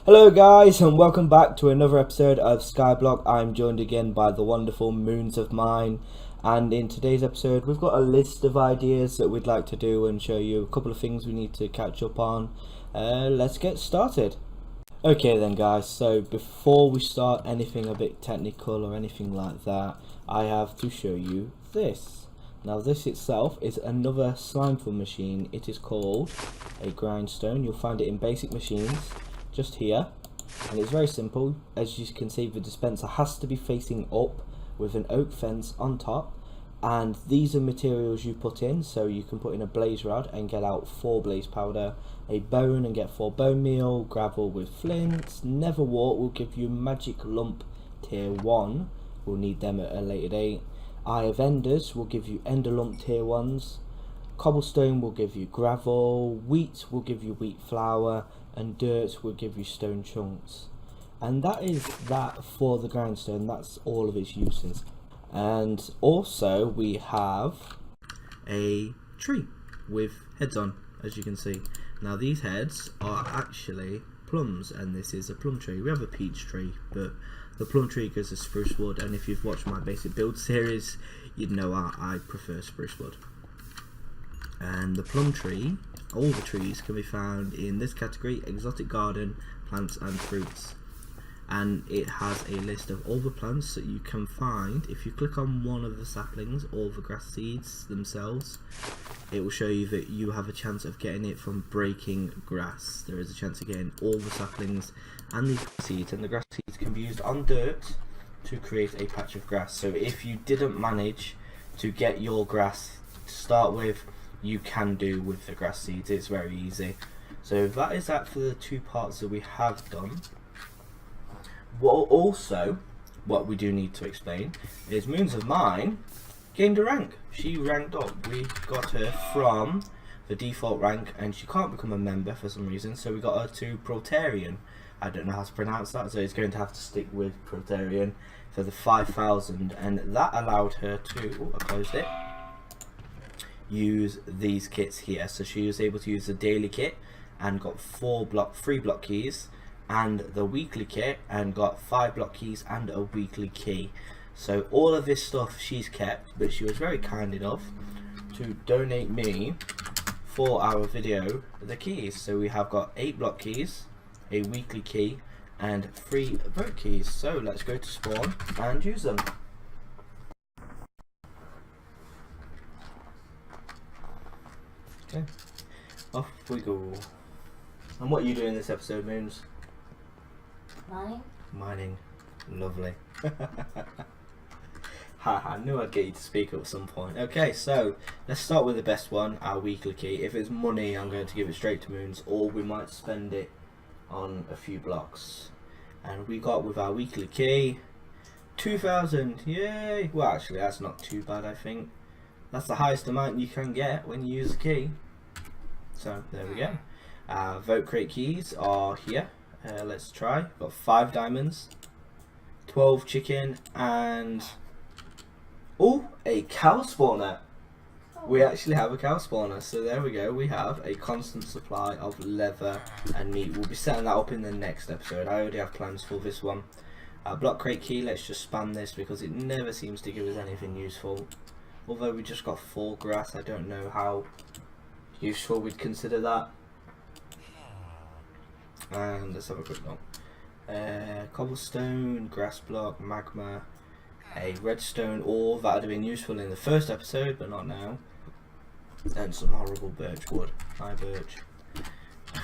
Hello guys and welcome back to another episode of SKYBLOCK. I'm joined again by the wonderful Moons of Mine, and in today's episode we've got a list of ideas that we'd like to do and show you a couple of things we need to catch up on. Let's get started. Okay then guys, so before we start anything a bit technical or anything like that, I have to show you this. Now this itself is another slime fill machine. It is called a grindstone. You'll find it in basic machines just here, and it's very simple. As you can see, the dispenser has to be facing up with an oak fence on top, and these are materials you put in. So you can put in a blaze rod and get out 4 blaze powder, a bone and get 4 bone meal, gravel with flints, nether wart will give you magic lump tier 1, we'll need them at a later date, eye of enders will give you ender lump tier 1s, cobblestone will give you gravel, wheat will give you wheat flour, and dirt will give you stone chunks. And that is that for the grindstone. That's all of its uses. And also we have a tree with heads on, as you can see. Now these heads are actually plums, and this is a plum tree. We have a peach tree, but the plum tree goes as spruce wood, and if you've watched my basic build series, you'd know I prefer spruce wood. And the plum tree, all the trees can be found in this category, exotic garden, plants and fruits. And it has a list of all the plants that you can find. If you click on one of the saplings or the grass seeds themselves, it will show you that you have a chance of getting it from breaking grass. There is a chance of getting all the saplings and the seeds, and the grass seeds can be used on dirt to create a patch of grass. So if you didn't manage to get your grass to start with, you can do with the grass seeds. It's very easy. So that is that for the 2 parts that we have done. What we do need to explain is Moons of Mine gained a rank. She ranked up. We got her from the default rank, and she can't become a member for some reason, so we got her to Protarian. I don't know how to pronounce that, so it's going to have to stick with Protarian for the 5,000, and that allowed her to, I closed it, use these kits here. So she was able to use the daily kit and got 3 block keys, and the weekly kit and got 5 block keys and a weekly key. So all of this stuff she's kept, but she was very kind enough to donate me for our video the keys. So we have got 8 block keys, a weekly key and 3 boat keys. So let's go to spawn and use them. Okay, off we go. And what are you doing this episode, Moons? Mining. Lovely. Haha, knew I'd get you to speak up at some point. Okay, so let's start with the best one, our weekly key. If it's money, I'm going to give it straight to Moons, or we might spend it on a few blocks. And we got with our weekly key 2,000. Yay! Well, actually, that's not too bad, I think. That's the highest amount you can get when you use a key. So there we go. Vote crate keys are here. Let's try. Got 5 diamonds, 12 chicken, and a cow spawner. We actually have a cow spawner. So there we go. We have a constant supply of leather and meat. We'll be setting that up in the next episode. I already have plans for this one. Block crate key. Let's just spam this because it never seems to give us anything useful. Although we just got 4 grass, I don't know how useful we'd consider that. And let's have a quick look. Cobblestone, grass block, magma, a redstone ore. That would have been useful in the first episode, but not now. And some horrible birch wood. Hi, birch.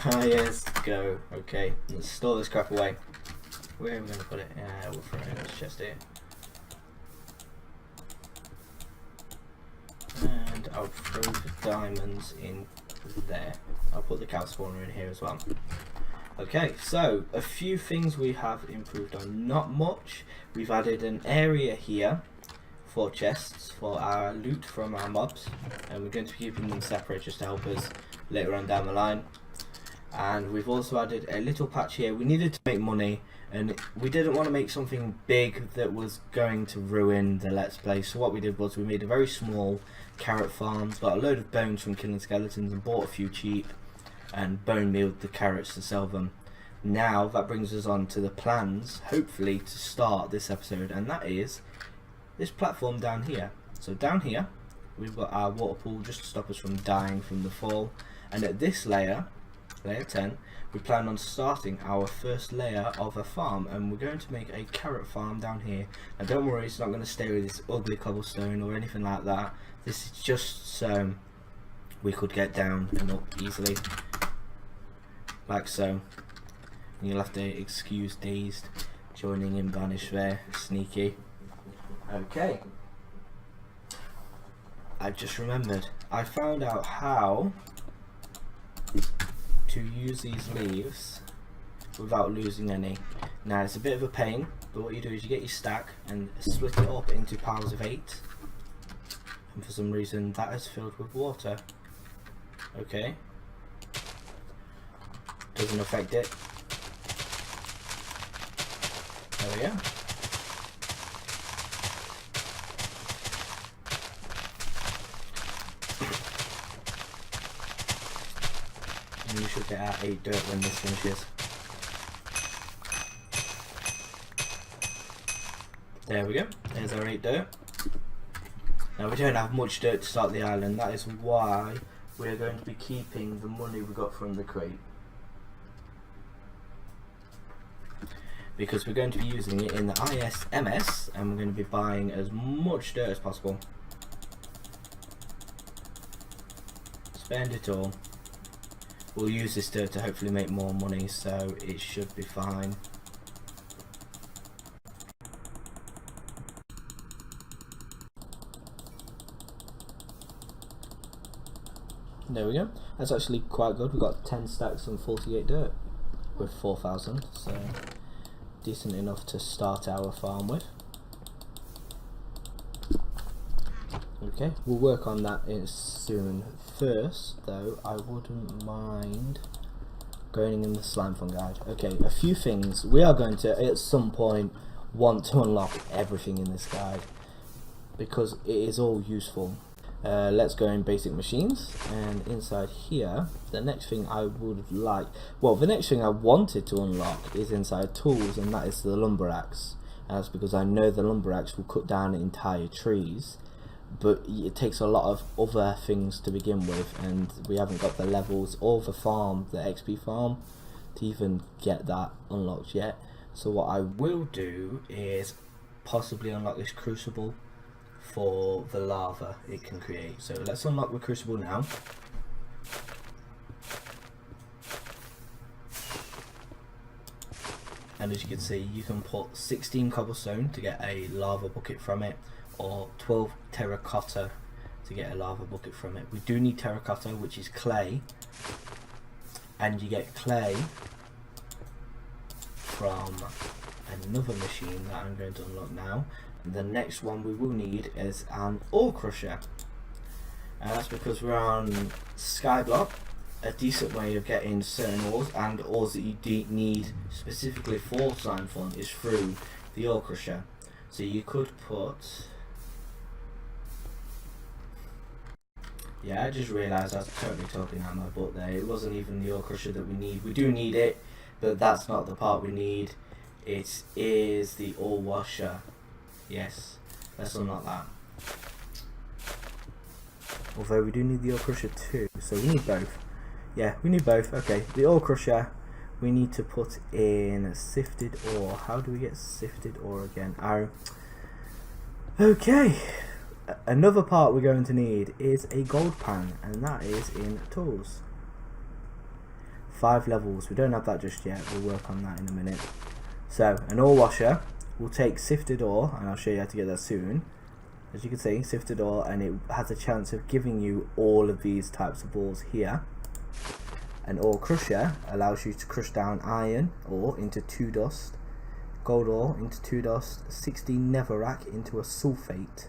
Ah, yes, go. Okay, let's store this crap away. Where are we going to put it? We'll throw it in this chest here. And I'll throw the diamonds in there. I'll put the cow spawner in here as well. Okay, so a few things we have improved on. Not much. We've added an area here for chests for our loot from our mobs, and we're going to be keeping them separate just to help us later on down the line. And we've also added a little patch here. We needed to make money, and we didn't want to make something big that was going to ruin the Let's Play. So what we did was we made a very small carrot farm, got a load of bones from killing skeletons and bought a few cheap, and bone mealed the carrots to sell them. Now that brings us on to the plans, hopefully, to start this episode, and that is this platform down here. So down here we've got our water pool just to stop us from dying from the fall, and at this layer 10, we plan on starting our first layer of a farm, and we're going to make a carrot farm down here. Now don't worry, it's not going to stay with this ugly cobblestone or anything like that. This is just so we could get down and up easily, like so. And you'll have to excuse Dazed joining in Vanish there, sneaky. Okay, I've just remembered, I found out how to use these leaves without losing any. Now it's a bit of a pain, but what you do is you get your stack and split it up into piles of 8, and for some reason that is filled with water. Okay, doesn't affect it. There we go. And you should get out 8 dirt when this finishes. There we go, there's our 8 dirt. Now we don't have much dirt to start the island, that is why we're going to be keeping the money we got from the crate, because we're going to be using it in the ISMS, and we're going to be buying as much dirt as possible. Spend it all. We'll use this dirt to hopefully make more money, so it should be fine. There we go. That's actually quite good. We've got 10 stacks and 48 dirt with 4,000, so decent enough to start our farm with. Okay, we'll work on that soon. First though, I wouldn't mind going in the slime fungi. Okay, a few things. We are going to at some point want to unlock everything in this guide because it is all useful. Let's go in basic machines, and inside here the next thing I would like, well, the next thing I wanted to unlock is inside tools, and that is the lumber axe. And that's because I know the lumber axe will cut down entire trees, but it takes a lot of other things to begin with, and we haven't got the levels or the farm, the XP farm, to even get that unlocked yet. So what I will do is possibly unlock this crucible for the lava it can create. So let's unlock the crucible now. And as you can see, you can put 16 cobblestone to get a lava bucket from it, or 12 terracotta to get a lava bucket from it. We do need terracotta, which is clay, and you get clay from another machine that I'm going to unlock now. The next one we will need is an ore crusher, and that's because we're on SKYBLOCK. A decent way of getting certain ores and ores that you need specifically for slime fun is through the ore crusher. So you could put, yeah, I just realised I was totally talking out my butt there. It wasn't even the ore crusher that we need. We do need it, but that's not the part we need. It is the ore washer. Yes, let's unlock that. Although we do need the ore crusher too, so we need both. Yeah, we need both. Okay, the ore crusher, we need to put in sifted ore. How do we get sifted ore again? Arrow. Okay, another part we're going to need is a gold pan, and that is in tools. 5 levels. We don't have that just yet. We'll work on that in a minute. So an ore washer will take sifted ore, and I'll show you how to get that soon. As you can see, sifted ore, and it has a chance of giving you all of these types of ores here. An ore crusher allows you to crush down iron ore into 2 dust, gold ore into 2 dust, 16 netherrack into a sulfate.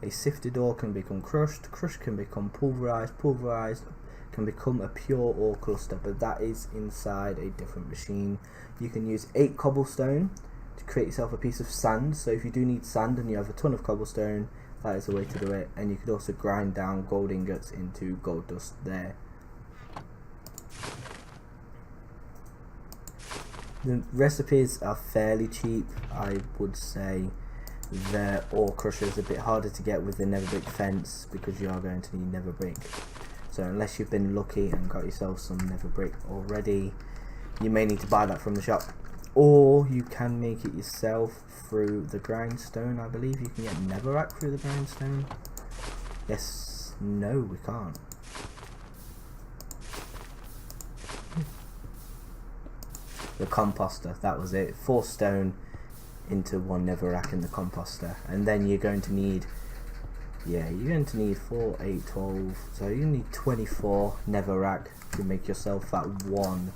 A sifted ore can become crushed, crushed can become pulverized, pulverized can become a pure ore cluster, but that is inside a different machine. You can use 8 cobblestone to create yourself a piece of sand, so if you do need sand and you have a ton of cobblestone, that is the way to do it. And you could also grind down gold ingots into gold dust there. The recipes are fairly cheap, I would say. The ore crusher is a bit harder to get with the nether brick fence because you are going to need nether brick. So unless you've been lucky and got yourself some nether brick already, you may need to buy that from the shop. Or you can make it yourself through the grindstone. I believe you can get netherrack through the grindstone. Yes, no we can't. The composter, that was it. 4 stone into 1 netherrack in the composter, and then you're going to need, yeah, you're going to need 4, 8, 12, so you need 24 netherrack to make yourself that 1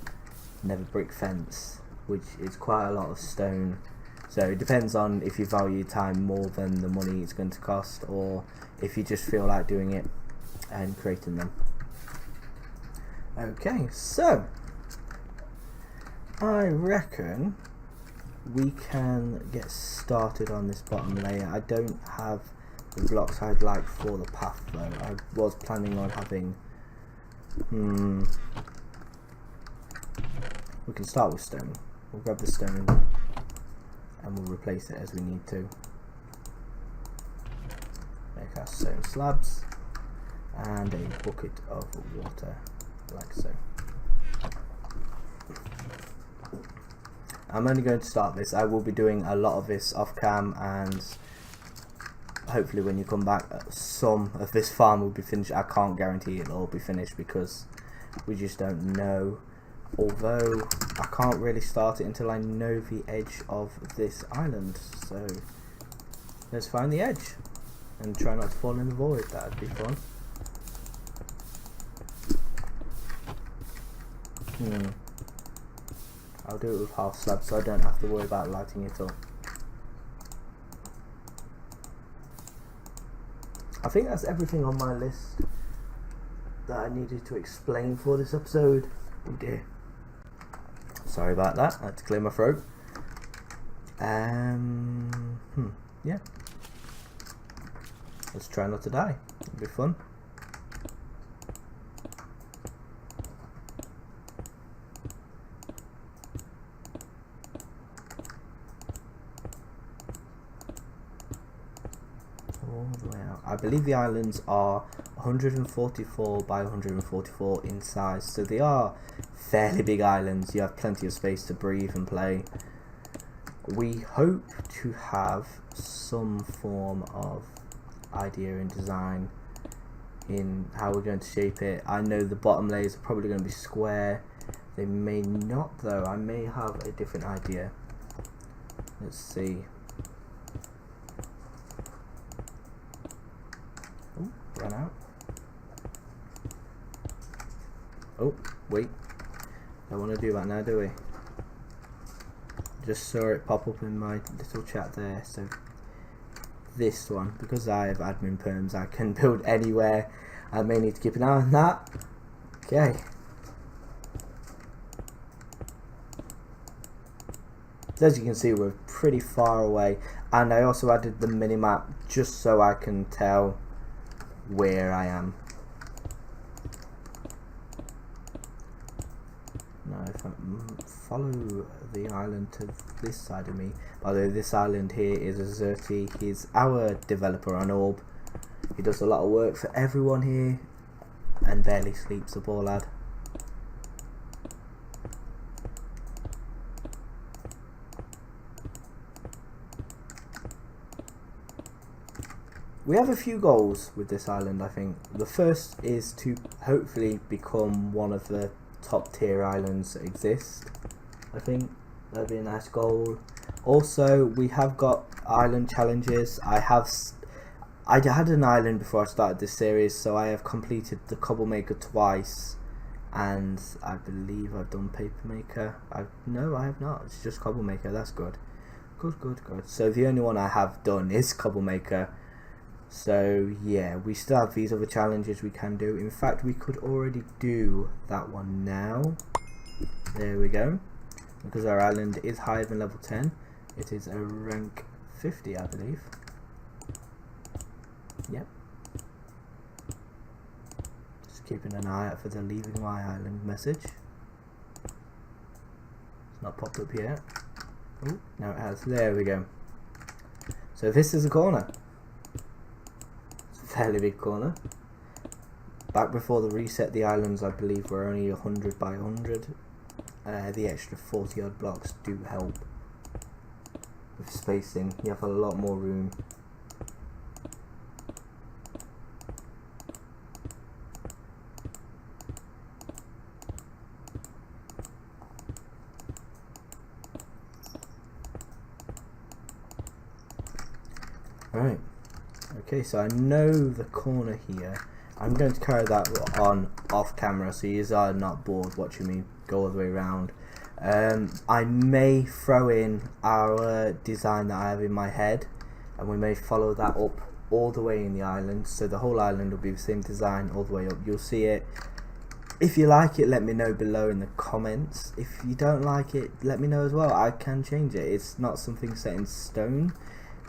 nether brick fence, which is quite a lot of stone. So it depends on if you value time more than the money it's going to cost, or if you just feel like doing it and creating them. Okay, so I reckon we can get started on this bottom layer. I don't have the blocks I'd like for the path though. I was planning on having we can start with stone. We'll grab the stone and we'll replace it as we need to. Make our stone slabs and a bucket of water, like so. I'm only going to start this. I will be doing a lot of this off cam, and hopefully when you come back some of this farm will be finished. I can't guarantee it'll all be finished because we just don't know, although I can't really start it until I know the edge of this island. So let's find the edge and try not to fall in the void. That would be fun. I'll do it with half slabs so I don't have to worry about lighting it up. I think that's everything on my list that I needed to explain for this episode. Oh dear. Sorry about that, I had to clear my throat. Yeah. Let's try not to die. It'll be fun. All the way out. I believe the islands are 144 by 144 in size, so they are fairly big islands. You have plenty of space to breathe and play. We hope to have some form of idea and design in how we're going to shape it. I know the bottom layers are probably going to be square. They may not though. I may have a different idea. Let's see. Oh, ran out. Oh, wait. Don't want to do that now, do we? Just saw it pop up in my little chat there. So this one, because I have admin perms, I can build anywhere. I may need to keep an eye on that. Okay. So as you can see, we're pretty far away, and I also added the minimap just so I can tell where I am. Now if I follow the island to this side of me, by the way, this island here is Azerty. He's our developer on Orb. He does a lot of work for everyone here and barely sleeps, the poor lad. We have a few goals with this island, I think. The first is to hopefully become one of the top tier islands that exist. I think that'd be a nice goal. Also, we have got island challenges. I had an island before I started this series, so I have completed the cobble maker twice, and I believe I've done paper maker. No, I have not. It's just cobble maker. That's good. Good. So the only one I have done is cobble maker. So yeah, we still have these other challenges we can do. In fact, we could already do that one now. There we go. Because our island is higher than level 10. It is a rank 50, I believe. Yep. Just keeping an eye out for the leaving my island message. not popped up yet. Oh, now it has. There we go. So this is a corner. It's a fairly big corner. Back before the reset, the islands I believe were only 100 by 100. The extra 40 odd blocks do help with spacing. You have a lot more room. Right, okay, so I know the corner here. I'm going to carry that on off camera so you are not bored watching me go all the way around. I may throw in our design that I have in my head, and we may follow that up all the way in the island, so the whole island will be the same design all the way up. You'll see it. If you like it, let me know below in the comments. If you don't like it, let me know as well. I can change it. It's not something set in stone.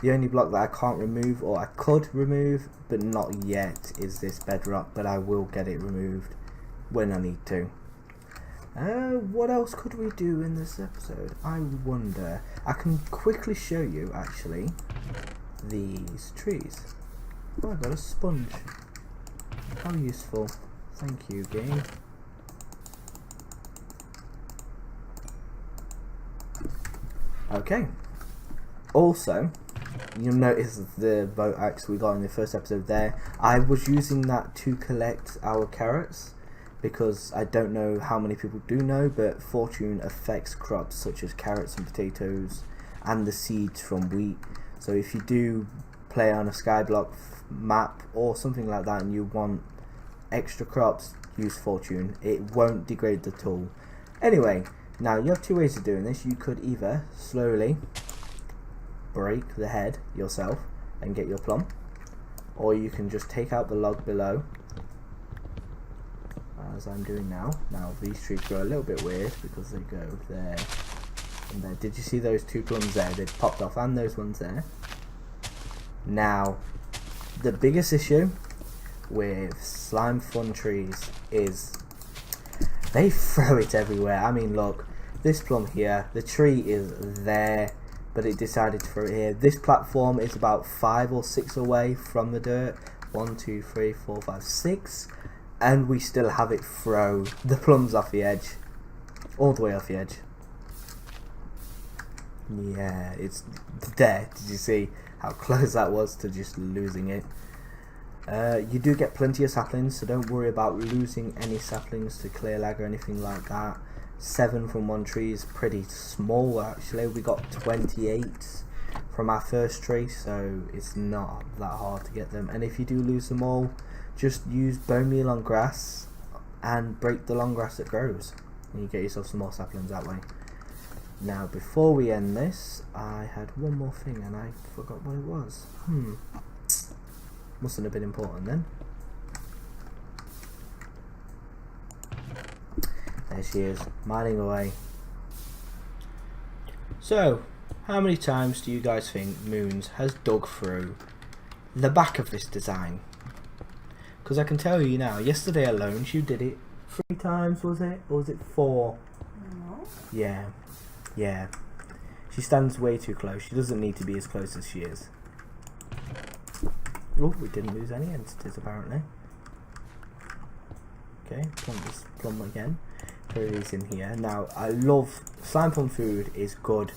The only block that I can't remove, or I could remove but not yet, is this bedrock, but I will get it removed when I need to. What else could we do in this episode? I wonder. I can quickly show you actually these trees. Oh, I got a sponge. How useful. Thank you, game. Okay. Also, you'll notice the boat axe we got in the first episode there. I was using that to collect our carrots, because I don't know how many people do know, but fortune affects crops such as carrots and potatoes and the seeds from wheat. So if you do play on a Skyblock map or something like that and you want extra crops, use fortune. It won't degrade the tool. Anyway, now you have two ways of doing this. You could either slowly break the head yourself and get your plum, or you can just take out the log below, as I'm doing now. Now these trees grow a little bit weird because they go there and there. Did you see those two plums there? They popped off, and those ones there. Now the biggest issue with slime fun trees is they throw it everywhere. I mean, look, this plum here, the tree is there, but it decided to throw it here. This platform is about 5 or 6 away from the dirt. 1, 2, 3, 4, 5, 6, and we still have it throw the plums off the edge, all the way off the edge. Yeah, it's there. Did you see how close that was to just losing it? You do get plenty of saplings, so don't worry about losing any saplings to clear lag or anything like that. 7 from one tree is pretty small actually. We got 28 from our first tree, so it's not that hard to get them. And if you do lose them all, just use bone meal on grass and break the long grass that grows, and you get yourself some more saplings that way. Now before we end this, I had one more thing and I forgot what it was. Mustn't have been important then. There she is, mining away. So, how many times do you guys think Moons has dug through the back of this design? Because I can tell you now, yesterday alone she did it 3 times, was it? Or was it 4? No. Yeah. She stands way too close. She doesn't need to be as close as she is. Oh, we didn't lose any entities apparently. Okay, plum again. Throw these in here. Now, I love slime plum food is good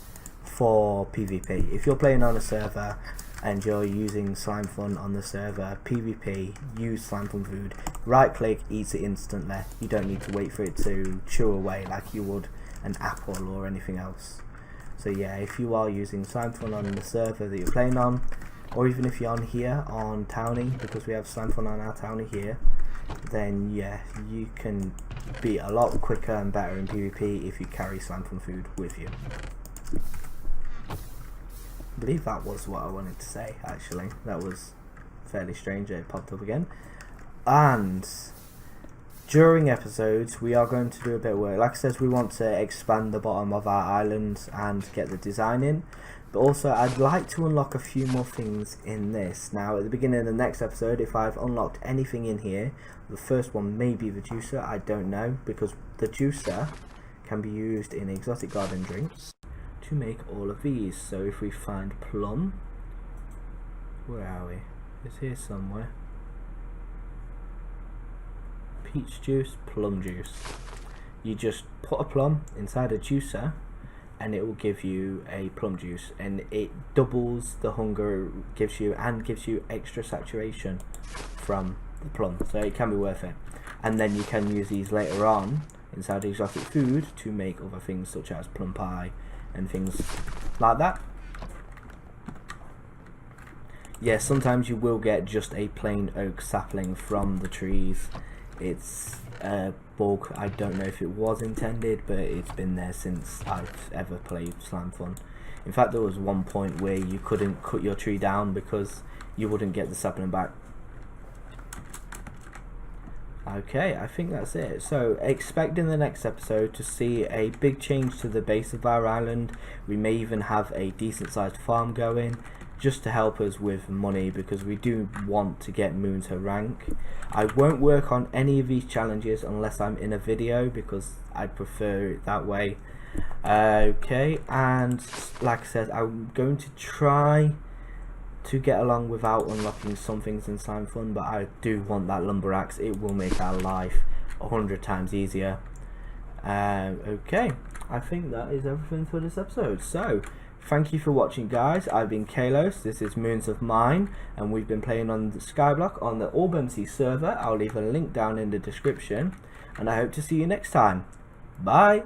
for PvP. If you're playing on a server and you're using slime fun on the server, PvP, use slime plum food. Right click, eats it instantly. You don't need to wait for it to chew away like you would an apple or anything else. So yeah, if you are using slime fun on the server that you're playing on, or even if you're on here on Townie, because we have slime fun on our Townie here, then yeah, you can be a lot quicker and better in PvP if you carry slime fun food with you. I believe that was what I wanted to say actually. That was fairly strange that it popped up again. And during episodes we are going to do a bit of work. Like I said, we want to expand the bottom of our island and get the design in. But also I'd like to unlock a few more things in this. Now at the beginning of the next episode, if I've unlocked anything in here, the first one may be the juicer, I don't know, because the juicer can be used in exotic garden drinks to make all of these. So if we find plum, where are we? It's here somewhere. Peach juice, plum juice. You just put a plum inside a juicer and it will give you a plum juice, and it doubles the hunger, gives you extra saturation from the plum, so it can be worth it. And then you can use these later on inside exotic food to make other things such as plum pie and things like that. Yeah, sometimes you will get just a plain oak sapling from the trees. It's a bug. I don't know if it was intended, but it's been there since I've ever played Slime Fun. In fact, there was one point where you couldn't cut your tree down because you wouldn't get the sapling back. Okay, I think that's it. So expect in the next episode to see a big change to the base of our island. We may even have a decent sized farm going, just to help us with money, because we do want to get Moon to rank. I won't work on any of these challenges unless I'm in a video, because I prefer it that way. Okay, and like I said, I'm going to try to get along without unlocking some things in Slime Fun, but I do want that lumber axe. It will make our life 100 times easier. Okay, I think that is everything for this episode. So thank you for watching, guys. I've been TheKalose, this is Moons of Mine, and we've been playing on the SKYBLOCK on the orbmc server. I'll leave a link down in the description, and I hope to see you next time. Bye.